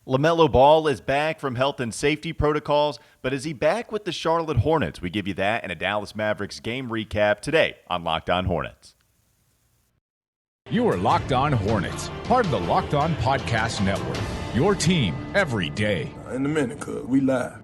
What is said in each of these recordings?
LaMelo Ball is back from health and safety protocols, but is he back with the Charlotte Hornets? We give you that and a Dallas Mavericks game recap today on Locked On Hornets. You are Locked On Hornets, part of the Locked On Podcast Network. Your team every day. In a minute, cuz we live.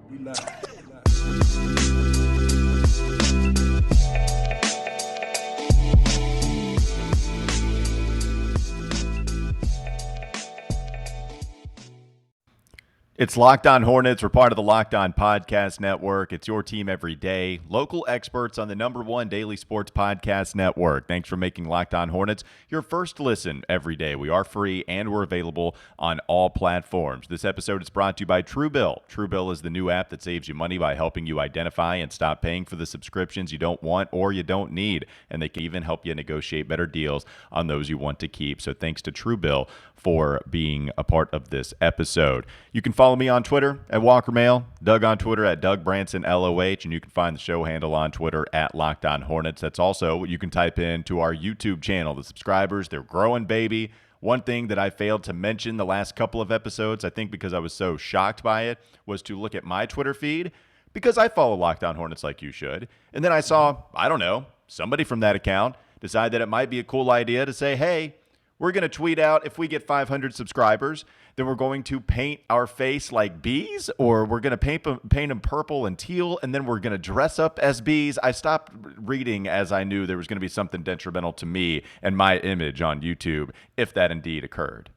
It's Locked On Hornets. We're part of the Locked On Podcast Network. It's your team every day. Local experts on the #1 daily sports podcast network. Thanks for making Locked On Hornets your first listen every day. We are free and we're available on all platforms. This episode is brought to you by Truebill. Truebill is the new app that saves you money by helping you identify and stop paying for the subscriptions you don't want or you don't need. And they can even help you negotiate better deals on those you want to keep. So thanks to Truebill for being a part of this episode. You can follow me on Twitter at Walker Mail, Doug on Twitter at Doug Branson LOH, and you can find the show handle on Twitter at Locked On Hornets. That's also what you can type in to our YouTube channel. The subscribers, they're growing, baby. One thing that I failed to mention the last couple of episodes, I think because I was so shocked by it, was to look at my Twitter feed, because I follow Locked On Hornets like you should. And then I saw, I don't know, somebody from that account decide that it might be a cool idea to say, hey, we're going to tweet out if we get 500 subscribers, then we're going to paint our face like bees, or we're going to paint them purple and teal, and then we're going to dress up as bees. I stopped reading as I knew there was going to be something detrimental to me and my image on YouTube if that indeed occurred.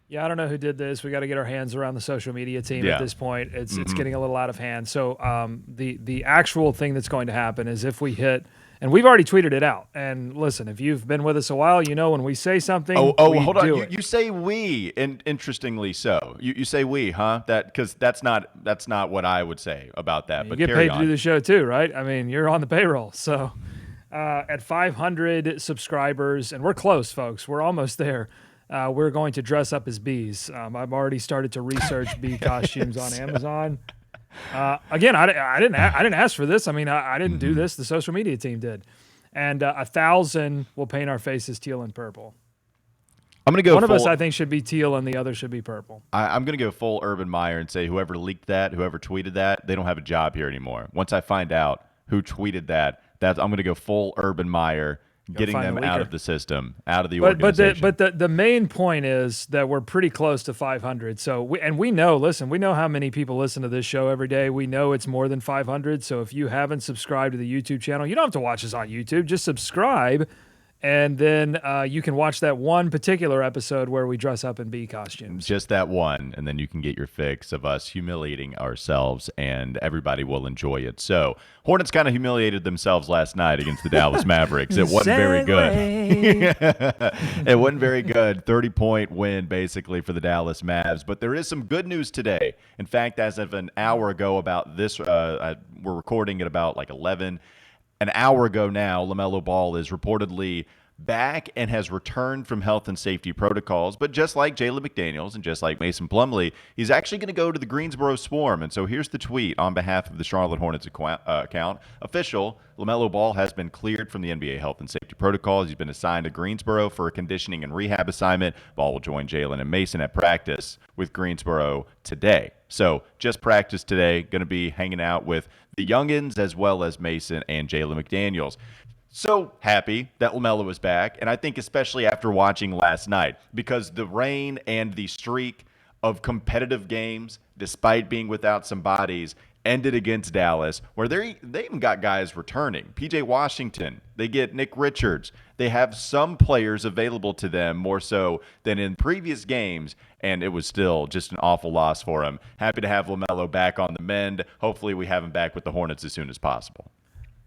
Yeah, I don't know who did this. We got to get our hands around the social media team at this point. It's getting a little out of hand. So the actual thing that's going to happen is if we hit, and we've already tweeted it out. And listen, if you've been with us a while, you know when we say something, we hold on. do it. You say we, and interestingly so. You say we, huh? Because that's not what I would say about that. You get paid to do the show too, right? I mean, you're on the payroll. So at 500 subscribers, and we're close, folks. We're almost there. We're going to dress up as bees. I've already started to research bee costumes on Amazon. Again, I didn't ask for this. I mean, I didn't do this. The social media team did. And 1,000 will paint our faces teal and purple. I'm going to go One of us, I think, should be teal and the other should be purple. I'm going to go full Urban Meyer and say whoever leaked that, whoever tweeted that, they don't have a job here anymore. Once I find out who tweeted that, I'm going to go full Urban Meyer, getting them out of the system, out of the organization. But the main point is that we're pretty close to 500. So we know how many people listen to this show every day. We know it's more than 500. So if you haven't subscribed to the YouTube channel, you don't have to watch us on YouTube. Just subscribe, and then you can watch that one particular episode where we dress up in bee costumes. Just that one, and then you can get your fix of us humiliating ourselves, and everybody will enjoy it. So Hornets kind of humiliated themselves last night against the Dallas Mavericks. It wasn't very good. It wasn't very good. 30-point win, basically, for the Dallas Mavs. But there is some good news today. In fact, as of an hour ago about this, we're recording at about like 11. An hour ago now, LaMelo Ball is reportedly back and has returned from health and safety protocols. But just like Jalen McDaniels and just like Mason Plumlee, he's actually going to go to the Greensboro Swarm. And so here's the tweet on behalf of the Charlotte Hornets account. Official, LaMelo Ball has been cleared from the NBA health and safety protocols. He's been assigned to Greensboro for a conditioning and rehab assignment. Ball will join Jalen and Mason at practice with Greensboro today. So just practice today, going to be hanging out with the youngins as well as Mason and Jalen McDaniels. So happy that LaMelo is back, and I think especially after watching last night, because the reign and the streak of competitive games, despite being without some bodies, ended against Dallas, where they even got guys returning. P.J. Washington, they get Nick Richards. They have some players available to them more so than in previous games, and it was still just an awful loss for him. Happy to have LaMelo back on the mend. Hopefully we have him back with the Hornets as soon as possible.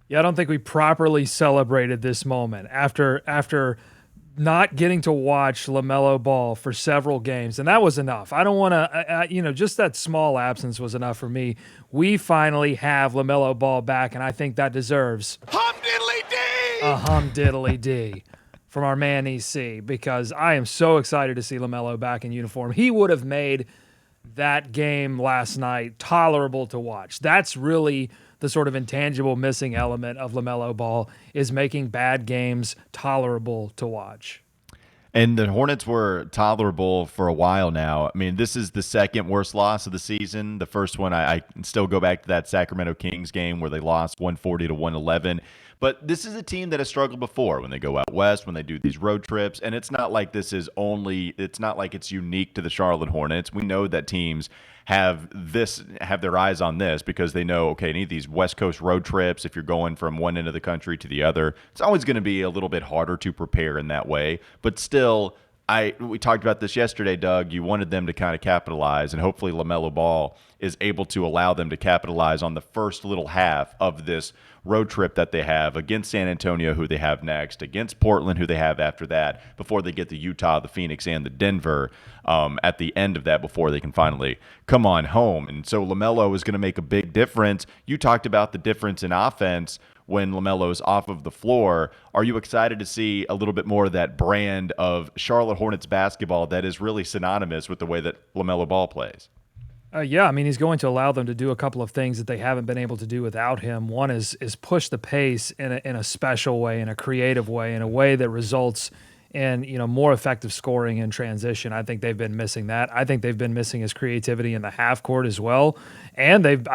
Yeah, I don't think we properly celebrated this moment after not getting to watch LaMelo Ball for several games, and that was enough. I don't want to, just that small absence was enough for me. We finally have LaMelo Ball back, and I think that deserves a hum diddly dee from our man EC, because I am so excited to see LaMelo back in uniform. He would have made that game last night tolerable to watch. That's really the sort of intangible missing element of LaMelo Ball, is making bad games tolerable to watch. And the Hornets were tolerable for a while now. I mean, this is the second worst loss of the season. The first one, I can still go back to that Sacramento Kings game where they lost 140 to 111. But this is a team that has struggled before when they go out west, when they do these road trips. And it's not like it's not like it's unique to the Charlotte Hornets. We know that teams have their eyes on this because they know, okay, any of these West Coast road trips, if you're going from one end of the country to the other, it's always going to be a little bit harder to prepare in that way. But still, we talked about this yesterday, Doug. You wanted them to kind of capitalize, and hopefully LaMelo Ball is able to allow them to capitalize on the first little half of this road trip that they have against San Antonio, who they have next, against Portland, who they have after that, before they get the Utah, the Phoenix, and the Denver at the end of that before they can finally come on home. And so LaMelo is going to make a big difference. You talked about the difference in offense when LaMelo's off of the floor. Are you excited to see a little bit more of that brand of Charlotte Hornets basketball that is really synonymous with the way that LaMelo Ball plays? Yeah, I mean, he's going to allow them to do a couple of things that they haven't been able to do without him. One is push the pace in a special way, in a creative way, in a way that results in more effective scoring in transition. I think they've been missing that. I think they've been missing his creativity in the half court as well, and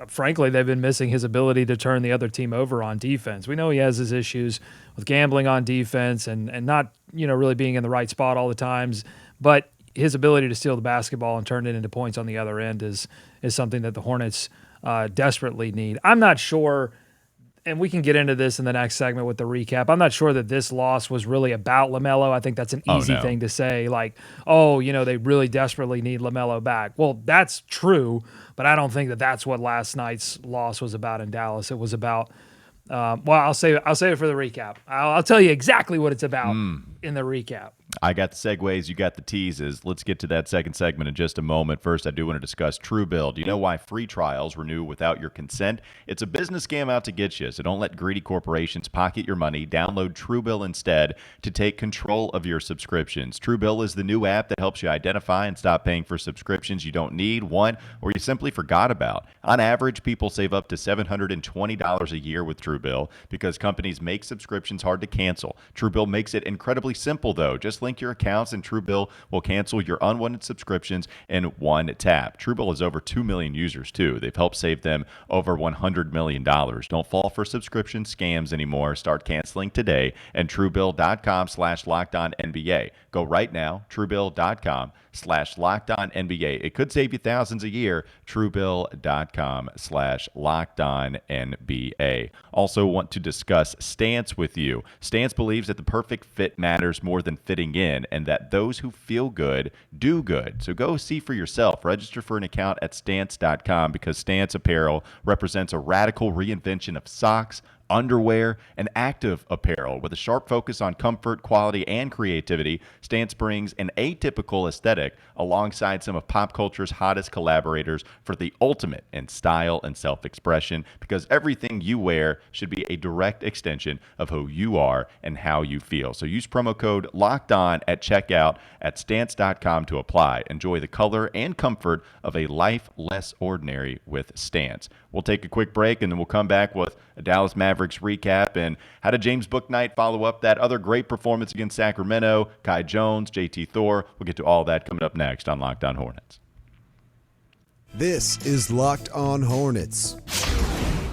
frankly, they've been missing his ability to turn the other team over on defense. We know he has his issues with gambling on defense and not really being in the right spot all the times, but his ability to steal the basketball and turn it into points on the other end is something that the Hornets desperately need. I'm not sure, and we can get into this in the next segment with the recap, I'm not sure that this loss was really about LaMelo. I think that's an easy thing to say, like, they really desperately need LaMelo back. Well, that's true, but I don't think that that's what last night's loss was about in Dallas. It was about I'll save it for the recap. I'll tell you exactly what it's about in the recap. I got the segues, you got the teases. Let's get to that second segment in just a moment. First, I do want to discuss Truebill. Do you know why free trials renew without your consent? It's a business scam out to get you, so don't let greedy corporations pocket your money. Download Truebill instead to take control of your subscriptions. Truebill is the new app that helps you identify and stop paying for subscriptions you don't need, want, or you simply forgot about. On average, people save up to $720 a year with Truebill because companies make subscriptions hard to cancel. Truebill makes it incredibly simple, though. Just link your accounts and Truebill will cancel your unwanted subscriptions in one tap. Truebill has over 2 million users, too. They've helped save them over $100 million. Don't fall for subscription scams anymore. Start canceling today at Truebill.com/LockedOnNBA. Go right now, Truebill.com/LockedOnNBA. It could save you thousands a year. Truebill.com/LockedOnNBA. Also want to discuss Stance with you. Stance believes that the perfect fit matters more than fitting in, and that those who feel good do good. So go see for yourself. Register for an account at Stance.com because Stance apparel represents a radical reinvention of socks, underwear, and active apparel. With a sharp focus on comfort, quality, and creativity, Stance brings an atypical aesthetic alongside some of pop culture's hottest collaborators for the ultimate in style and self-expression, because everything you wear should be a direct extension of who you are and how you feel. So use promo code LOCKEDON at checkout at Stance.com to apply. Enjoy the color and comfort of a life less ordinary with Stance. We'll take a quick break, and then we'll come back with a Dallas Mavericks recap and how did James Bouknight follow up that other great performance against Sacramento, Kai Jones, JT Thor. We'll get to all that coming up next on Locked On Hornets. This is Locked On Hornets.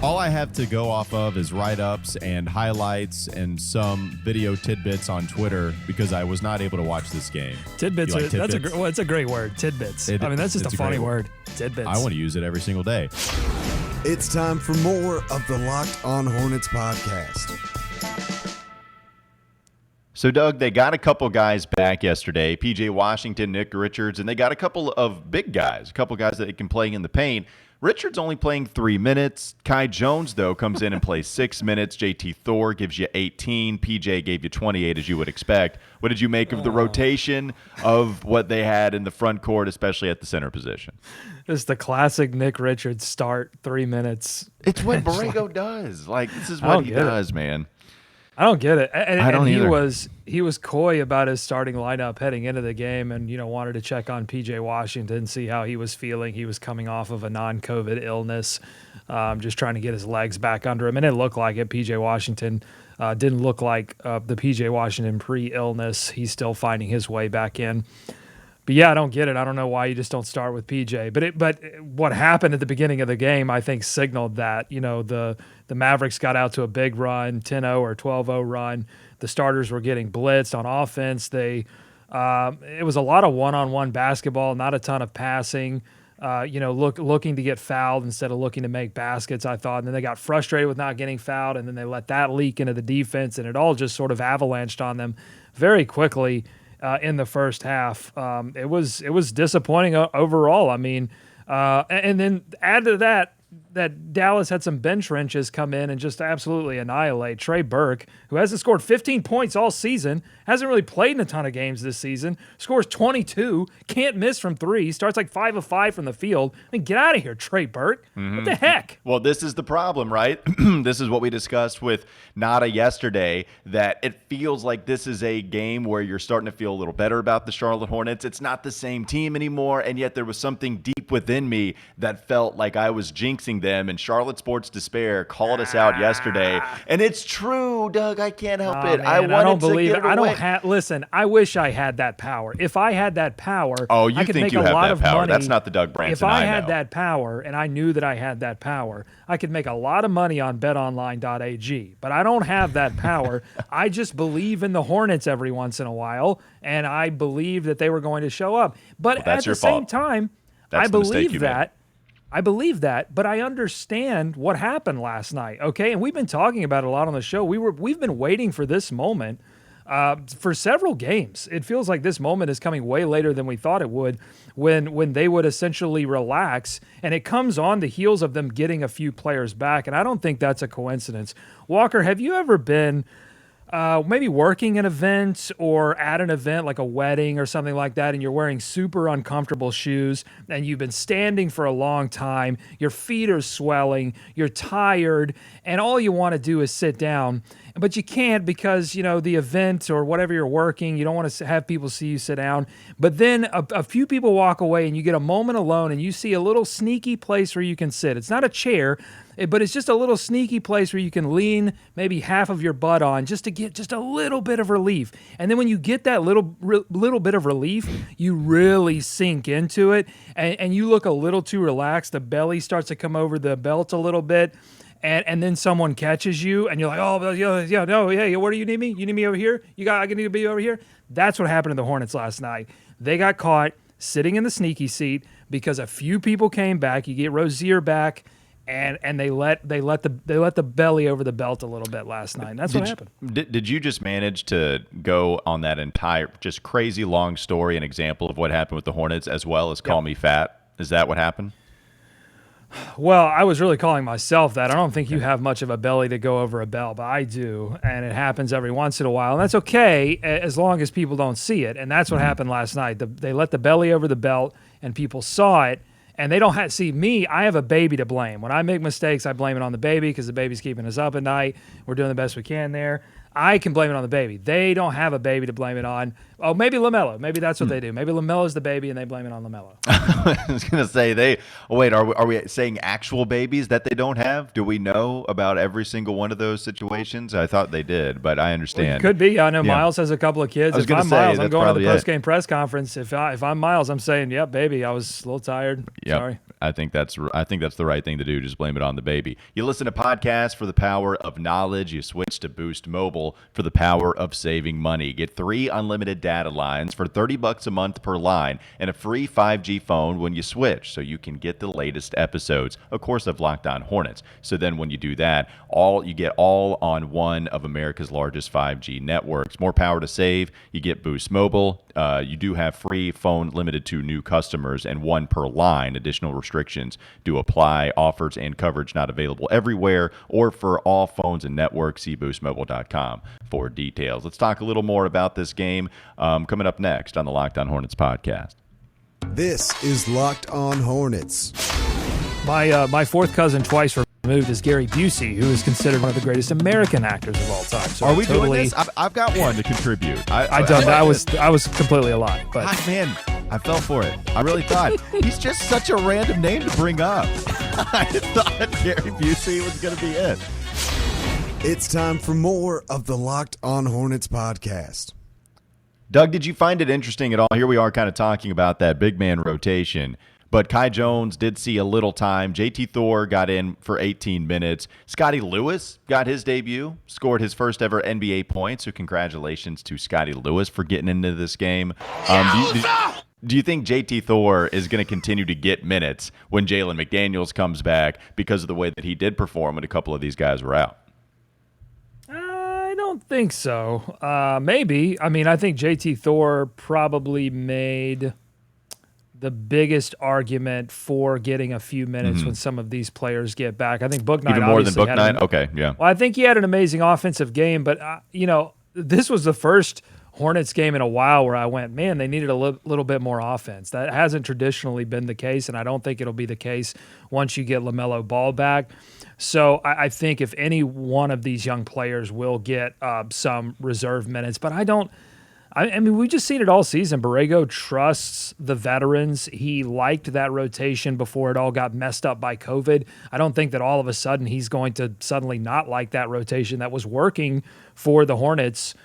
All I have to go off of is write-ups and highlights and some video tidbits on Twitter because I was not able to watch this game. Tidbits, like tidbits? That's a great word, tidbits. That's just a funny word, tidbits. I want to use it every single day. It's time for more of the Locked On Hornets podcast. So, Doug, they got a couple guys back yesterday, P.J. Washington, Nick Richards, and they got a couple of big guys, a couple guys that can play in the paint. Richards only playing 3 minutes. Kai Jones, though, comes in and plays 6 minutes. JT Thor gives you 18. PJ gave you 28, as you would expect. What did you make of the rotation of what they had in the front court, especially at the center position? It's the classic Nick Richards start, 3 minutes. It's what Borrego does. Like, this is what he does, man. I don't get it. And, I don't either. He was coy about his starting lineup heading into the game and, wanted to check on P.J. Washington, see how he was feeling. He was coming off of a non-COVID illness, just trying to get his legs back under him. And it looked like it. P.J. Washington Didn't look like the PJ Washington pre-illness. He's still finding his way back in. But yeah, I don't get it. I don't know why you just don't start with PJ. But what happened at the beginning of the game, I think, signaled that the Mavericks got out to a big run, 10-0 or 12-0 run. The starters were getting blitzed on offense. It was a lot of one-on-one basketball, not a ton of passing. Looking to get fouled instead of looking to make baskets, I thought. And then they got frustrated with not getting fouled, and then they let that leak into the defense, and it all just sort of avalanched on them very quickly in the first half. It was disappointing overall. I mean, and then add to that Dallas had some bench wrenches come in and just absolutely annihilate Trey Burke, who hasn't scored 15 points all season, hasn't really played in a ton of games this season, scores 22, can't miss from three, starts like 5 of 5 from the field. I mean, get out of here, Trey Burke. What the heck? Well, this is the problem, right? This is what we discussed with Nada yesterday, that it feels like this is a game where you're starting to feel a little better about the Charlotte Hornets. It's not the same team anymore, and yet there was something deep within me that felt like I was jinxing them, and Charlotte Sports Despair called us out yesterday. And it's true, Doug. I can't help it. Man, I don't believe to it. get it away. Listen, I wish I had that power. If I had that power, Oh, you I could think make you a have lot that of power. money. That's not the Doug Branson If I I had know. that power and I knew that I had that power, I could make a lot of money on betonline.ag. But I don't have that power. I just believe in the Hornets every once in a while, and I believe that they were going to show up. But Well, that's at the your same fault. time, That's I the mistake believe you made. that. I believe that, but I understand what happened last night, okay? And we've been talking about it a lot on the show. We've been waiting for this moment for several games. It feels like this moment is coming way later than we thought it would, when they would essentially relax, and it comes on the heels of them getting a few players back, and I don't think that's a coincidence. Walker, have you ever been maybe working an event or at an event like a wedding or something like that, and you're wearing super uncomfortable shoes and you've been standing for a long time, your feet are swelling, you're tired, and all you want to do is sit down, but you can't because, the event or whatever you're working, you don't want to have people see you sit down. But then a few people walk away and you get a moment alone and you see a little sneaky place where you can sit. It's not a chair, but it's just a little sneaky place where you can lean maybe half of your butt on just to get just a little bit of relief. And then when you get that little bit of relief, you really sink into it and you look a little too relaxed. The belly starts to come over the belt a little bit. And then someone catches you, and you're like, oh, yeah, where do you need me? You need me over here? I need to be over here? That's what happened to the Hornets last night. They got caught sitting in the sneaky seat because a few people came back. You get Rozier back, and they let the belly over the belt a little bit last night. And that's what happened. Did you just manage to go on that entire just crazy long story, an example of what happened with the Hornets, as well as call me fat? Is that what happened? Well, I was really calling myself that. I don't think you have much of a belly to go over a belt, but I do, and it happens every once in a while, and that's okay as long as people don't see it, and that's what happened last night. They let the belly over the belt, and people saw it, and they don't see me. I have a baby to blame. When I make mistakes, I blame it on the baby because the baby's keeping us up at night. We're doing the best we can there. I can blame it on the baby. They don't have a baby to blame it on. Oh, maybe LaMelo. Maybe that's what they do. Maybe LaMelo's the baby and they blame it on LaMelo. I was going to say are we saying actual babies that they don't have? Do we know about every single one of those situations? I thought they did, but I understand. Well, it could be. I know Miles has a couple of kids. If I'm Miles, I'm going to the post-game press conference. If I'm Miles, I'm saying, yep, baby, I was a little tired. Yep. Sorry. I think that's the right thing to do. Just blame it on the baby. You listen to podcasts for the power of knowledge. You switch to Boost Mobile for the power of saving money. Get 3 unlimited data lines for $30 a month per line and a free 5G phone when you switch, so you can get the latest episodes, of course, of Locked On Hornets. So then when you do that, you get all on one of America's largest 5G networks. More power to save. You get Boost Mobile. You do have free phone limited to new customers and 1 per line. Additional restrictions do apply. Offers and coverage not available everywhere or for all phones and networks. See boostmobile.com for details. Let's talk a little more about this game coming up next on the Locked On Hornets podcast. This is Locked On Hornets. My fourth cousin twice removed is Gary Busey, who is considered one of the greatest American actors of all time. So Are we doing this? I've got one to contribute. I was completely a lie. But Man, I fell for it. I really thought he's just such a random name to bring up. I thought Gary Busey was going to be it. It's time for more of the Locked On Hornets podcast. Doug, did you find it interesting at all? Here we are kind of talking about that big man rotation, but Kai Jones did see a little time. JT Thor got in for 18 minutes. Scotty Lewis got his debut, scored his first ever NBA points, so congratulations to Scotty Lewis for getting into this game. Do you think JT Thor is going to continue to get minutes when Jalen McDaniels comes back because of the way that he did perform when a couple of these guys were out? I don't think so. Maybe. I mean, I think JT Thor probably made the biggest argument for getting a few minutes when some of these players get back. I think Book Knight Even more than obviously Book Knight? Okay, yeah. Well, I think he had an amazing offensive game, but, this was the first Hornets game in a while where I went, man, they needed a little bit more offense. That hasn't traditionally been the case, and I don't think it'll be the case once you get LaMelo Ball back. So I think if any one of these young players will get some reserve minutes, but I mean, we've just seen it all season. Borrego trusts the veterans. He liked that rotation before it all got messed up by COVID. I don't think that all of a sudden he's going to suddenly not like that rotation that was working for the Hornets.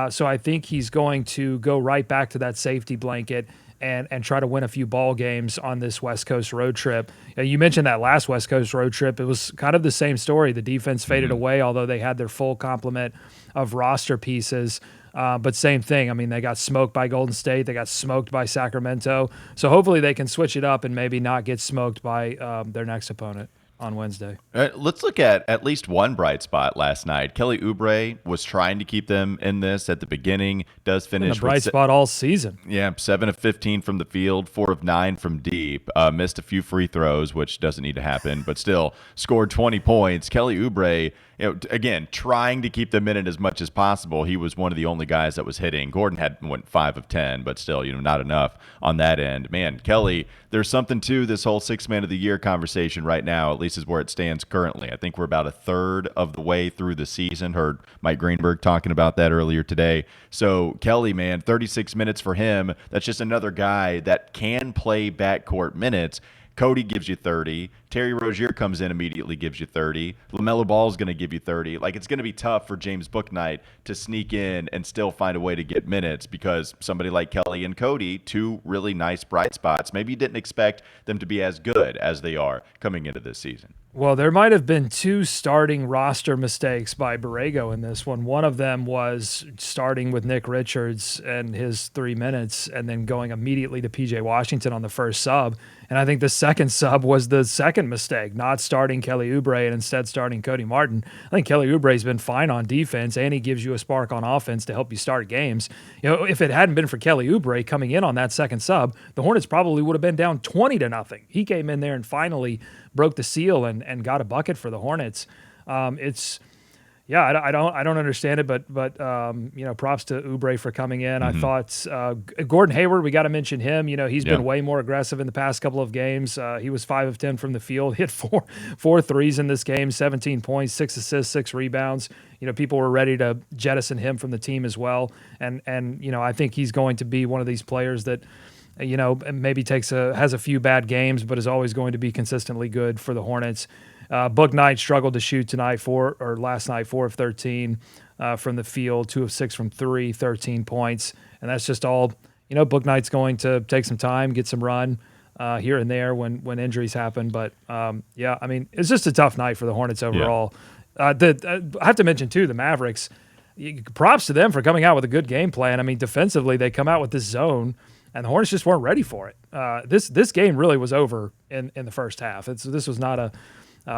So I think he's going to go right back to that safety blanket and try to win a few ball games on this West Coast road trip. You mentioned that last West Coast road trip. It was kind of the same story. The defense faded away, although they had their full complement of roster pieces. But same thing. I mean, they got smoked by Golden State. They got smoked by Sacramento. So hopefully they can switch it up and maybe not get smoked by their next opponent on Wednesday. Let's look at least one bright spot last night. Kelly Oubre was trying to keep them in this at the beginning. Does finish a bright spot all season. Yeah, 7 of 15 from the field, 4 of 9 from deep. Missed a few free throws, which doesn't need to happen, but still scored 20 points. Kelly Oubre, again, trying to keep them in it as much as possible. He was one of the only guys that was hitting. Gordon went 5 of 10, but still, not enough on that end. Man, Kelly, there's something to this whole 6 man of the year conversation right now, at least is where it stands currently. I think we're about a third of the way through the season. Heard Mike Greenberg talking about that earlier today. So Kelly, man, 36 minutes for him. That's just another guy that can play backcourt minutes. Cody gives you 30. Terry Rozier comes in, immediately gives you 30. LaMelo Ball is going to give you 30. Like, it's going to be tough for James Bouknight to sneak in and still find a way to get minutes because somebody like Kelly and Cody, two really nice bright spots, maybe you didn't expect them to be as good as they are coming into this season. Well, there might have been 2 starting roster mistakes by Borrego in this one. One of them was starting with Nick Richards and his 3 minutes and then going immediately to P.J. Washington on the first sub. And I think the second sub was the second mistake, not starting Kelly Oubre and instead starting Cody Martin. I think Kelly Oubre's been fine on defense, and he gives you a spark on offense to help you start games. If it hadn't been for Kelly Oubre coming in on that second sub, the Hornets probably would have been down 20-0. He came in there and finally broke the seal and got a bucket for the Hornets. I don't understand it, but props to Oubre for coming in. I thought Gordon Hayward, we got to mention him. He's been way more aggressive in the past couple of games. He was 5 of 10 from the field, hit four threes in this game, 17 points, 6 assists, 6 rebounds. People were ready to jettison him from the team as well, and I think he's going to be one of these players that maybe has a few bad games, but is always going to be consistently good for the Hornets. Book Knight struggled to shoot last night, 4 of 13 from the field, 2 of 6 from 3, 13 points. And that's just all, Book Knight's going to take some time, get some run here and there when injuries happen. But it's just a tough night for the Hornets overall. I have to mention too, the Mavericks, props to them for coming out with a good game plan. I mean, defensively, they come out with this zone, and the Hornets just weren't ready for it. This game really was over in the first half. This was not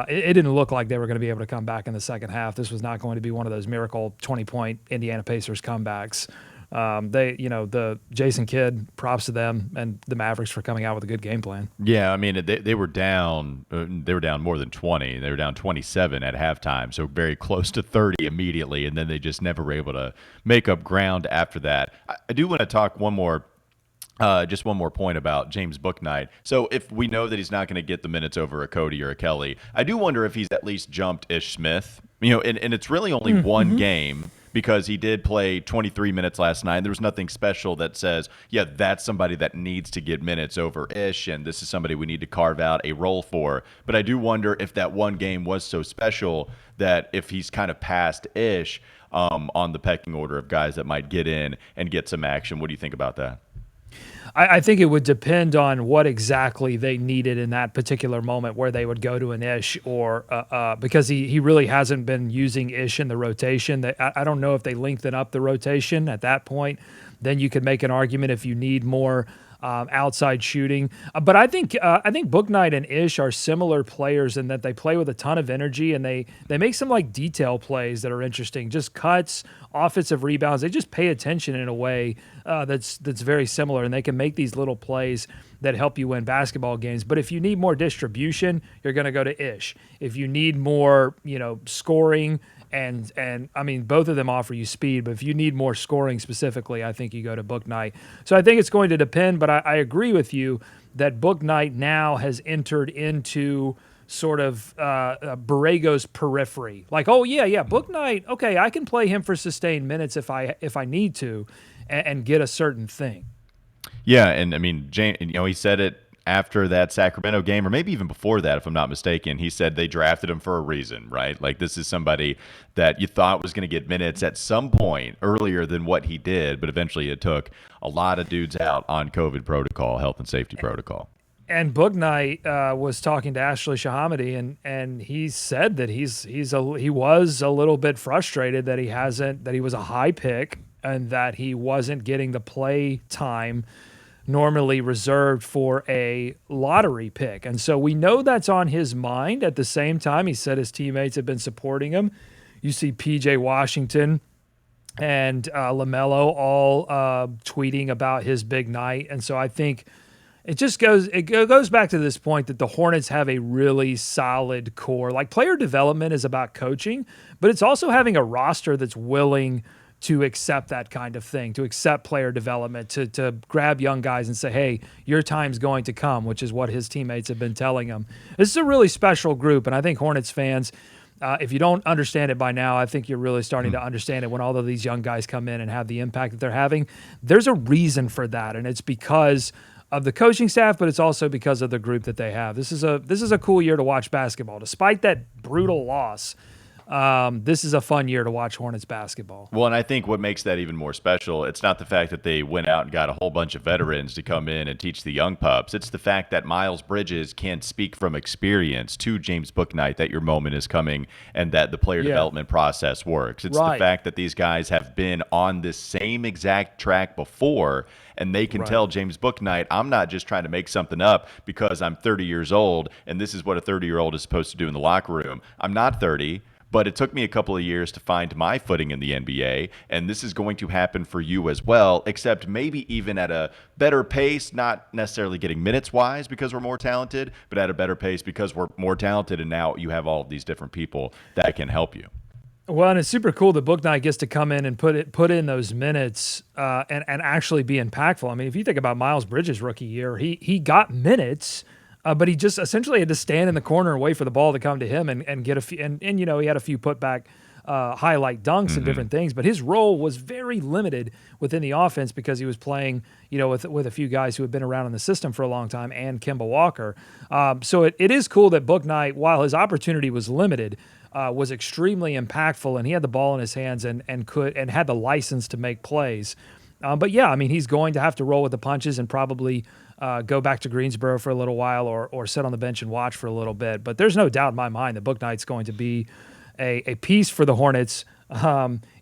it didn't look like they were going to be able to come back in the second half. This was not going to be one of those miracle 20-point Indiana Pacers comebacks. The Jason Kidd, props to them and the Mavericks for coming out with a good game plan. Yeah, I mean, they were down. They were down more than 20. They were down 27 at halftime, so very close to 30 immediately, and then they just never were able to make up ground after that. I do want to talk just one more point about James Bouknight. So if we know that he's not going to get the minutes over a Cody or a Kelly, I do wonder if he's at least jumped Ish Smith. And it's really only one game, because he did play 23 minutes last night. There was nothing special that says, yeah, that's somebody that needs to get minutes over Ish, and this is somebody we need to carve out a role for. But I do wonder if that one game was so special that if he's kind of past Ish on the pecking order of guys that might get in and get some action. What do you think about that? I think it would depend on what exactly they needed in that particular moment, where they would go to an Ish or because he really hasn't been using Ish in the rotation. I don't know if they lengthen up the rotation at that point. Then you could make an argument if you need more outside shooting. But I think Bouknight and Ish are similar players in that they play with a ton of energy, and they make some like detail plays that are interesting, just cuts, offensive rebounds. They just pay attention in a way that's very similar, and they can make these little plays that help you win basketball games. But if you need more distribution, you're going to go to Ish. If you need more, scoring, and I mean, both of them offer you speed, but if you need more scoring specifically, I think you go to Bouknight. So I think it's going to depend, but I agree with you that Bouknight now has entered into sort of Borrego's periphery. Like, oh yeah, Bouknight, okay, I can play him for sustained minutes if I need to, and get a certain thing. Yeah, and I mean, he said it after that Sacramento game, or maybe even before that, if I'm not mistaken. He said they drafted him for a reason, right? Like, this is somebody that you thought was going to get minutes at some point earlier than what he did, but eventually it took a lot of dudes out on COVID protocol, health and safety protocol. And Bouknight was talking to Ashley Shahamady, and he said that he was a little bit frustrated that he was a high pick and that he wasn't getting the play time normally reserved for a lottery pick. And so we know that's on his mind. At the same time, he said his teammates have been supporting him. You see PJ Washington and LaMelo all tweeting about his big night. And so I think it goes back to this point that the Hornets have a really solid core. Like, player development is about coaching, but it's also having a roster that's willing to accept that kind of thing, to accept player development, to grab young guys and say, hey, your time's going to come, which is what his teammates have been telling him. This is a really special group, and I think Hornets fans, if you don't understand it by now, I think you're really starting to understand it when all of these young guys come in and have the impact that they're having. There's a reason for that, and it's because of the coaching staff, but it's also because of the group that they have. This is a cool year to watch basketball. Despite that brutal loss, this is a fun year to watch Hornets basketball. Well, and I think what makes that even more special, it's not the fact that they went out and got a whole bunch of veterans to come in and teach the young pups. It's the fact that Miles Bridges can speak from experience to James Bouknight that your moment is coming and that the player development process works. It's the fact that these guys have been on this same exact track before, and they can tell James Bouknight, I'm not just trying to make something up because I'm 30 years old, and this is what a 30-year-old is supposed to do in the locker room. I'm not 30. But it took me a couple of years to find my footing in the NBA, and this is going to happen for you as well, except maybe even at a better pace, not necessarily getting minutes-wise because we're more talented, but at a better pace because we're more talented, and now you have all of these different people that can help you. Well, and it's super cool that Bouknight gets to come in and put in those minutes and actually be impactful. I mean, if you think about Miles Bridges' rookie year, he got minutes, but he just essentially had to stand in the corner and wait for the ball to come to him and get a few. And he had a few putback highlight dunks and different things. But his role was very limited within the offense because he was playing, with a few guys who had been around in the system for a long time and Kemba Walker. So it is cool that Bouknight, while his opportunity was limited, was extremely impactful, and he had the ball in his hands and had the license to make plays. But yeah, I mean, he's going to have to roll with the punches and probably go back to Greensboro for a little while or sit on the bench and watch for a little bit. But there's no doubt in my mind that Bouknight's going to be a piece for the Hornets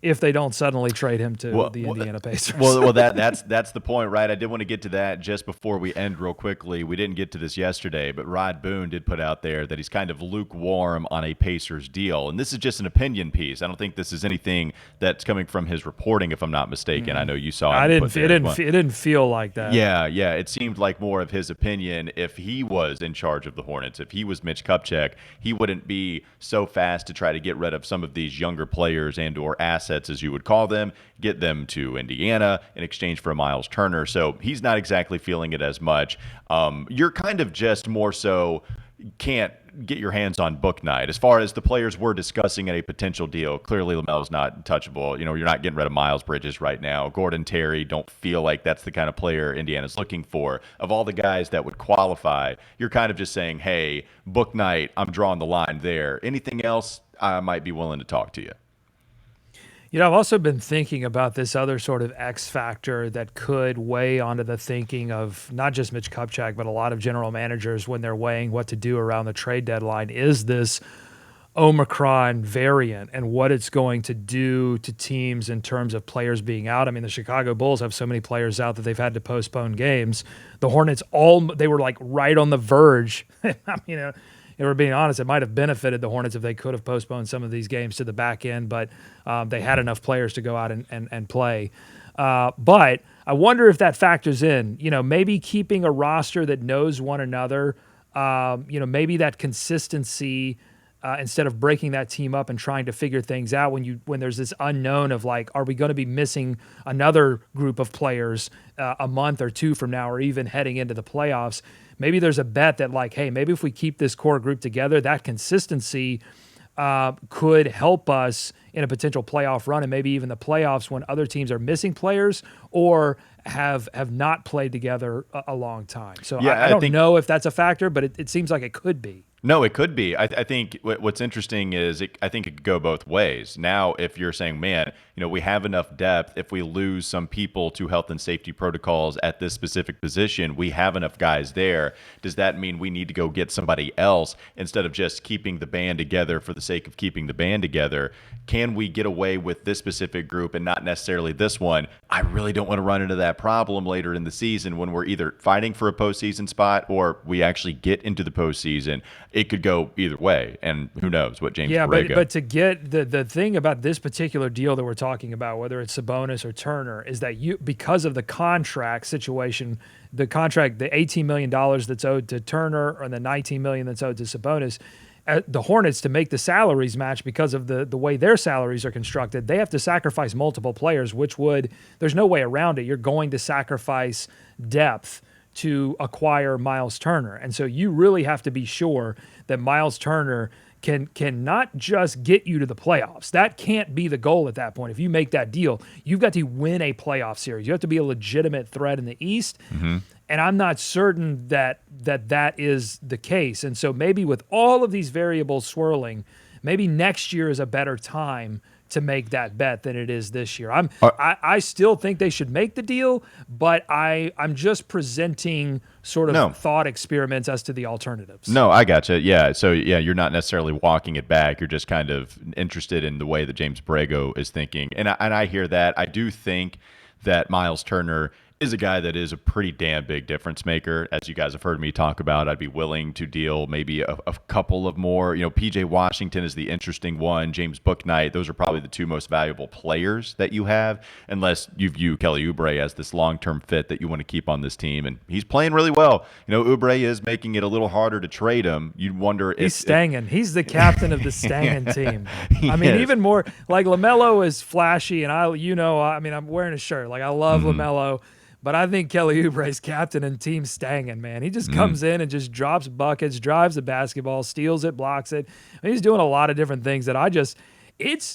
if they don't suddenly trade him to the Indiana Pacers. Well, that's the point, right? I did want to get to that just before we end real quickly. We didn't get to this yesterday, but Rod Boone did put out there that he's kind of lukewarm on a Pacers deal. And this is just an opinion piece. I don't think this is anything that's coming from his reporting, if I'm not mistaken. I know you saw it. It didn't feel like that. Yeah. It seemed like more of his opinion. If he was in charge of the Hornets, if he was Mitch Kupchak, he wouldn't be so fast to try to get rid of some of these younger players and or assets, as you would call them, get them to Indiana in exchange for a Miles Turner. So he's not exactly feeling it as much. You're kind of just more so can't get your hands on book night. As far as the players we're discussing in a potential deal, clearly LaMelo's not touchable. You're not getting rid of Miles Bridges right now. Gordon Terry, don't feel like that's the kind of player Indiana's looking for. Of all the guys that would qualify, you're kind of just saying, hey, book night, I'm drawing the line there. Anything else, I might be willing to talk to you. I've also been thinking about this other sort of X factor that could weigh onto the thinking of not just Mitch Kupchak, but a lot of general managers when they're weighing what to do around the trade deadline, is this Omicron variant and what it's going to do to teams in terms of players being out. I mean, the Chicago Bulls have so many players out that they've had to postpone games. The Hornets, they were like right on the verge. I mean, if we're being honest, it might have benefited the Hornets if they could have postponed some of these games to the back end, but they had enough players to go out and play. But I wonder if that factors in, maybe keeping a roster that knows one another, maybe that consistency instead of breaking that team up and trying to figure things out when there's this unknown of like, are we going to be missing another group of players a month or two from now, or even heading into the playoffs? Maybe there's a bet that like, hey, maybe if we keep this core group together, that consistency could help us in a potential playoff run, and maybe even the playoffs when other teams are missing players or have not played together a long time. So yeah, I don't know if that's a factor, but it seems like it could be. No, it could be. I think what's interesting is I think it could go both ways. Now, if you're saying, man, we have enough depth. If we lose some people to health and safety protocols at this specific position, we have enough guys there. Does that mean we need to go get somebody else instead of just keeping the band together for the sake of keeping the band together? Can we get away with this specific group and not necessarily this one? I really don't want to run into that problem later in the season when we're either fighting for a postseason spot or we actually get into the postseason. It could go either way, and who knows what James Borrego. But to get the thing about this particular deal that we're talking about, whether it's Sabonis or Turner, is that because of the contract situation, the $18 million that's owed to Turner and the $19 million that's owed to Sabonis, the Hornets, to make the salaries match because of the way their salaries are constructed, they have to sacrifice multiple players, there's no way around it. You're going to sacrifice depth to acquire Miles Turner. And so you really have to be sure that Miles Turner can not just get you to the playoffs. That can't be the goal at that point. If you make that deal, you've got to win a playoff series. You have to be a legitimate threat in the East. Mm-hmm. And I'm not certain that is the case. And so maybe with all of these variables swirling, maybe next year is a better time to make that bet than it is this year. I still think they should make the deal, but I'm just presenting sort of thought experiments as to the alternatives. No, I gotcha. Yeah. So yeah, you're not necessarily walking it back. You're just kind of interested in the way that James Borrego is thinking. And I hear that. I do think that Miles Turner is a guy that is a pretty damn big difference maker. As you guys have heard me talk about, I'd be willing to deal maybe a couple of more. PJ Washington is the interesting one. James Bouknight, those are probably the two most valuable players that you have, unless you view Kelly Oubre as this long-term fit that you want to keep on this team. And he's playing really well. Oubre is making it a little harder to trade him. You'd wonder if... He's stanging. He's the captain of the stanging team. I mean, even more, like LaMelo is flashy, and I'm wearing a shirt. Like, I love LaMelo. But I think Kelly Oubre is captain and team stanging, man. He just comes in and just drops buckets, drives the basketball, steals it, blocks it. He's doing a lot of different things that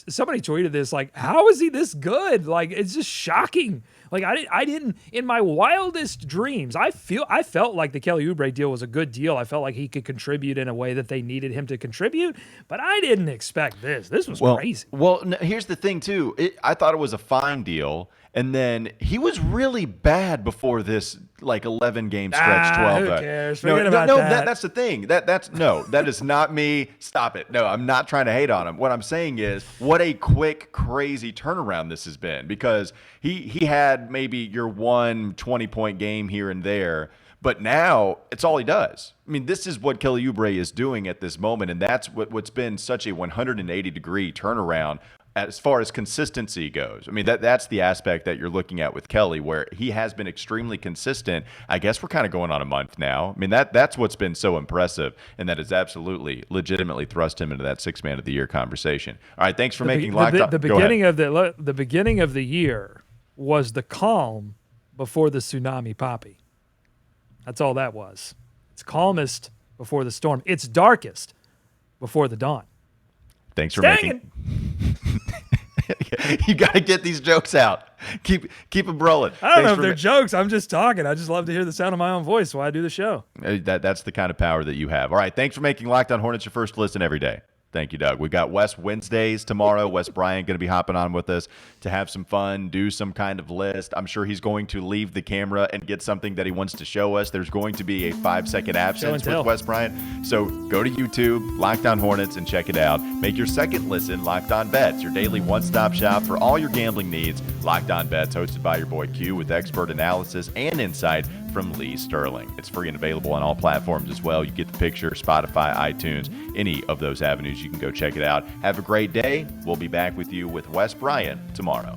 somebody tweeted this, like, how is he this good? Like, it's just shocking. Like, I didn't, in my wildest dreams, I felt like the Kelly Oubre deal was a good deal. I felt like he could contribute in a way that they needed him to contribute, but I didn't expect this. This was crazy. Well, here's the thing, too. I thought it was a fine deal. And then he was really bad before this, like 11-game stretch. 12. Who cares? Forget about that. That's the thing. That is not me. Stop it. No, I'm not trying to hate on him. What I'm saying is, what a quick, crazy turnaround this has been, because he had maybe your 20-point game here and there, but now it's all he does. I mean, this is what Kelly Oubre is doing at this moment, and that's what's been such a 180-degree turnaround as far as consistency goes. I mean, that's the aspect that you're looking at with Kelly, where he has been extremely consistent. I guess we're kind of going on a month now. I mean, that's what's been so impressive, and that has absolutely, legitimately thrust him into that Sixth Man of the Year conversation. All right, thanks for making Locked On. The beginning of the year was the calm before the tsunami poppy. That's all that was. It's calmest before the storm. It's darkest before the dawn. Thanks for Stangin'. You got to get these jokes out. Keep them rolling. I don't know if they're jokes. I'm just talking. I just love to hear the sound of my own voice while I do the show. That's the kind of power that you have. All right. Thanks for making Locked On Hornets your first listen every day. Thank you, Doug. We got Wes Wednesdays tomorrow. Wes Bryant going to be hopping on with us to have some fun, do some kind of list. I'm sure he's going to leave the camera and get something that he wants to show us. There's going to be a 5-second absence with Wes Bryant. So go to YouTube, Locked On Hornets, and check it out. Make your second listen Locked On Bets, your daily one-stop shop for all your gambling needs. Locked On Bets, hosted by your boy Q, with expert analysis and insight from Lee Sterling. It's free and available on all platforms as well. You get the picture, Spotify, iTunes, any of those avenues. You can go check it out. Have a great day. We'll be back with you with Wes Bryant tomorrow.